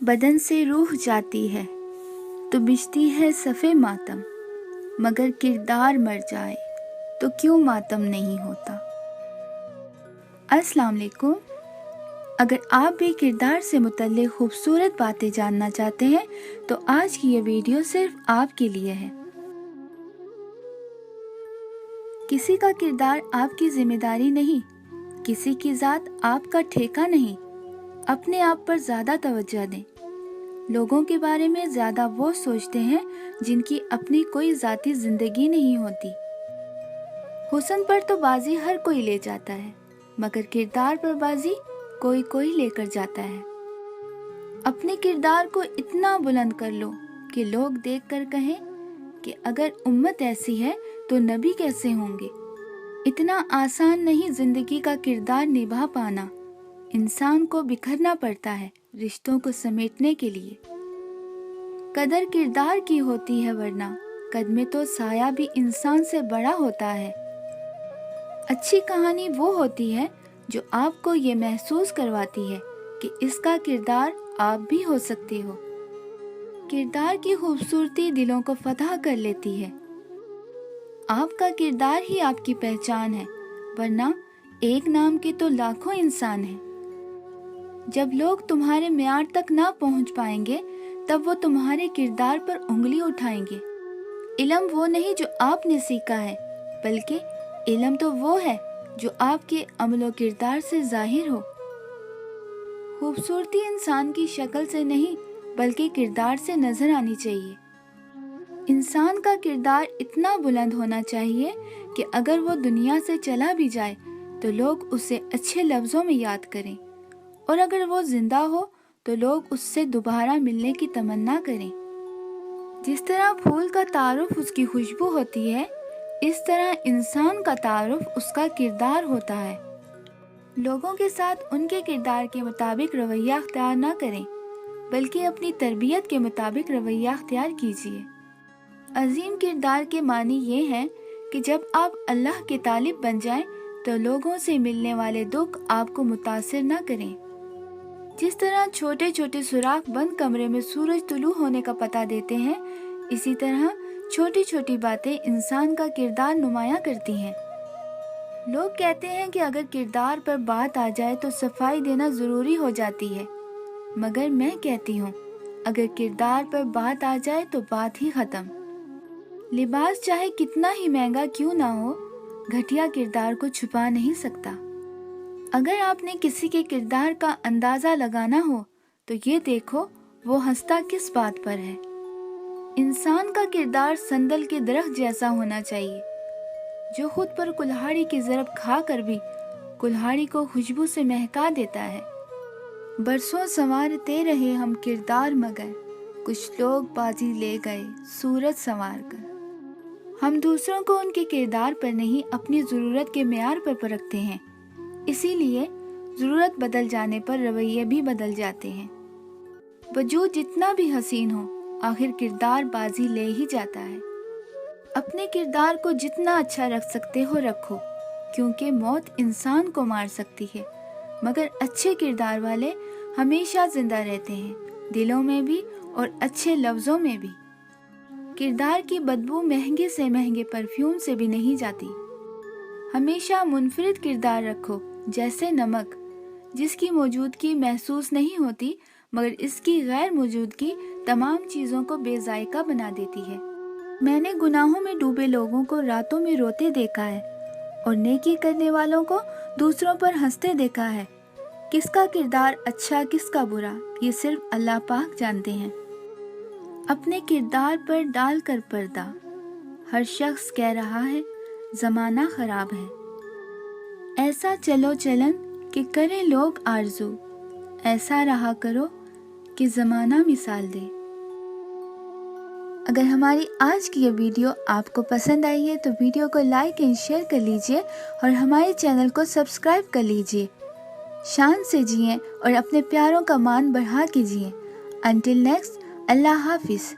بدن سے روح جاتی ہے تو بجتی ہے صفے ماتم، مگر کردار مر جائے تو کیوں ماتم نہیں ہوتا۔ السلام علیکم۔ اگر آپ بھی کردار سے متعلق خوبصورت باتیں جاننا چاہتے ہیں تو آج کی یہ ویڈیو صرف آپ کے لیے ہے۔ کسی کا کردار آپ کی ذمہ داری نہیں، کسی کی ذات آپ کا ٹھیکہ نہیں۔ اپنے آپ پر زیادہ توجہ دیں۔ لوگوں کے بارے میں زیادہ وہ سوچتے ہیں جن کی اپنی کوئی ذاتی زندگی نہیں ہوتی۔ حسن پر تو بازی ہر کوئی لے جاتا ہے، مگر کردار پر بازی کوئی لے کر جاتا ہے۔ اپنے کردار کو اتنا بلند کر لو کہ لوگ دیکھ کر کہیں کہ اگر امت ایسی ہے تو نبی کیسے ہوں گے۔ اتنا آسان نہیں زندگی کا کردار نبھا پانا، انسان کو بکھرنا پڑتا ہے رشتوں کو سمیٹنے کے لیے۔ قدر کردار کی ہوتی ہے ورنہ قد میں تو سایہ بھی انسان سے بڑا ہوتا ہے۔ اچھی کہانی وہ ہوتی ہے جو آپ کو یہ محسوس کرواتی ہے کہ اس کا کردار آپ بھی ہو سکتے ہو۔ کردار کی خوبصورتی دلوں کو فتح کر لیتی ہے۔ آپ کا کردار ہی آپ کی پہچان ہے، ورنہ ایک نام کے تو لاکھوں انسان ہیں۔ جب لوگ تمہارے معیار تک نہ پہنچ پائیں گے تب وہ تمہارے کردار پر انگلی اٹھائیں گے۔ علم وہ نہیں جو آپ نے سیکھا ہے، بلکہ علم تو وہ ہے جو آپ کے عمل و کردار سے ظاہر ہو۔ خوبصورتی انسان کی شکل سے نہیں بلکہ کردار سے نظر آنی چاہیے۔ انسان کا کردار اتنا بلند ہونا چاہیے کہ اگر وہ دنیا سے چلا بھی جائے تو لوگ اسے اچھے لفظوں میں یاد کریں، اور اگر وہ زندہ ہو تو لوگ اس سے دوبارہ ملنے کی تمنا کریں۔ جس طرح پھول کا تعارف اس کی خوشبو ہوتی ہے، اس طرح انسان کا تعارف اس کا کردار ہوتا ہے۔ لوگوں کے ساتھ ان کے کردار کے مطابق رویہ اختیار نہ کریں، بلکہ اپنی تربیت کے مطابق رویہ اختیار کیجیے۔ عظیم کردار کے معنی یہ ہے کہ جب آپ اللہ کے طالب بن جائیں تو لوگوں سے ملنے والے دکھ آپ کو متاثر نہ کریں۔ جس طرح چھوٹے چھوٹے سوراخ بند کمرے میں سورج طلوع ہونے کا پتہ دیتے ہیں، اسی طرح چھوٹی چھوٹی باتیں انسان کا کردار نمایاں کرتی ہیں۔ لوگ کہتے ہیں کہ اگر کردار پر بات آ جائے تو صفائی دینا ضروری ہو جاتی ہے، مگر میں کہتی ہوں اگر کردار پر بات آ جائے تو بات ہی ختم۔ لباس چاہے کتنا ہی مہنگا کیوں نہ ہو، گھٹیا کردار کو چھپا نہیں سکتا۔ اگر آپ نے کسی کے کردار کا اندازہ لگانا ہو تو یہ دیکھو وہ ہنستا کس بات پر ہے۔ انسان کا کردار سندل کے درخت جیسا ہونا چاہیے، جو خود پر کلہاڑی کی ضرب کھا کر بھی کلہاڑی کو خوشبو سے مہکا دیتا ہے۔ برسوں سنوارتے رہے ہم کردار مگر، کچھ لوگ بازی لے گئے صورت سنوار کر۔ ہم دوسروں کو ان کے کردار پر نہیں اپنی ضرورت کے معیار پر پرکھتے ہیں، اسی لیے ضرورت بدل جانے پر رویے بھی بدل جاتے ہیں۔ وجود جتنا بھی حسین ہو، آخر کردار بازی لے ہی جاتا ہے۔ اپنے کردار کو جتنا اچھا رکھ سکتے ہو رکھو، کیونکہ موت انسان کو مار سکتی ہے، مگر اچھے کردار والے ہمیشہ زندہ رہتے ہیں، دلوں میں بھی اور اچھے لفظوں میں بھی۔ کردار کی بدبو مہنگے سے مہنگے پرفیوم سے بھی نہیں جاتی۔ ہمیشہ منفرد کردار رکھو، جیسے نمک، جس کی موجودگی محسوس نہیں ہوتی مگر اس کی غیر موجودگی تمام چیزوں کو بے ذائقہ بنا دیتی ہے۔ میں نے گناہوں میں ڈوبے لوگوں کو راتوں میں روتے دیکھا ہے، اور نیکی کرنے والوں کو دوسروں پر ہنستے دیکھا ہے۔ کس کا کردار اچھا کس کا برا، یہ صرف اللہ پاک جانتے ہیں۔ اپنے کردار پر ڈال کر پردہ، ہر شخص کہہ رہا ہے زمانہ خراب ہے۔ ایسا چلو چلن کہ کریں لوگ آرزو، ایسا رہا کرو کہ زمانہ مثال دے۔ اگر ہماری آج کی یہ ویڈیو آپ کو پسند آئی ہے تو ویڈیو کو لائک اینڈ شیئر کر لیجئے، اور ہمارے چینل کو سبسکرائب کر لیجئے۔ شان سے جئیں اور اپنے پیاروں کا مان بڑھا کے جئیں۔ انٹل نیکسٹ، اللہ حافظ۔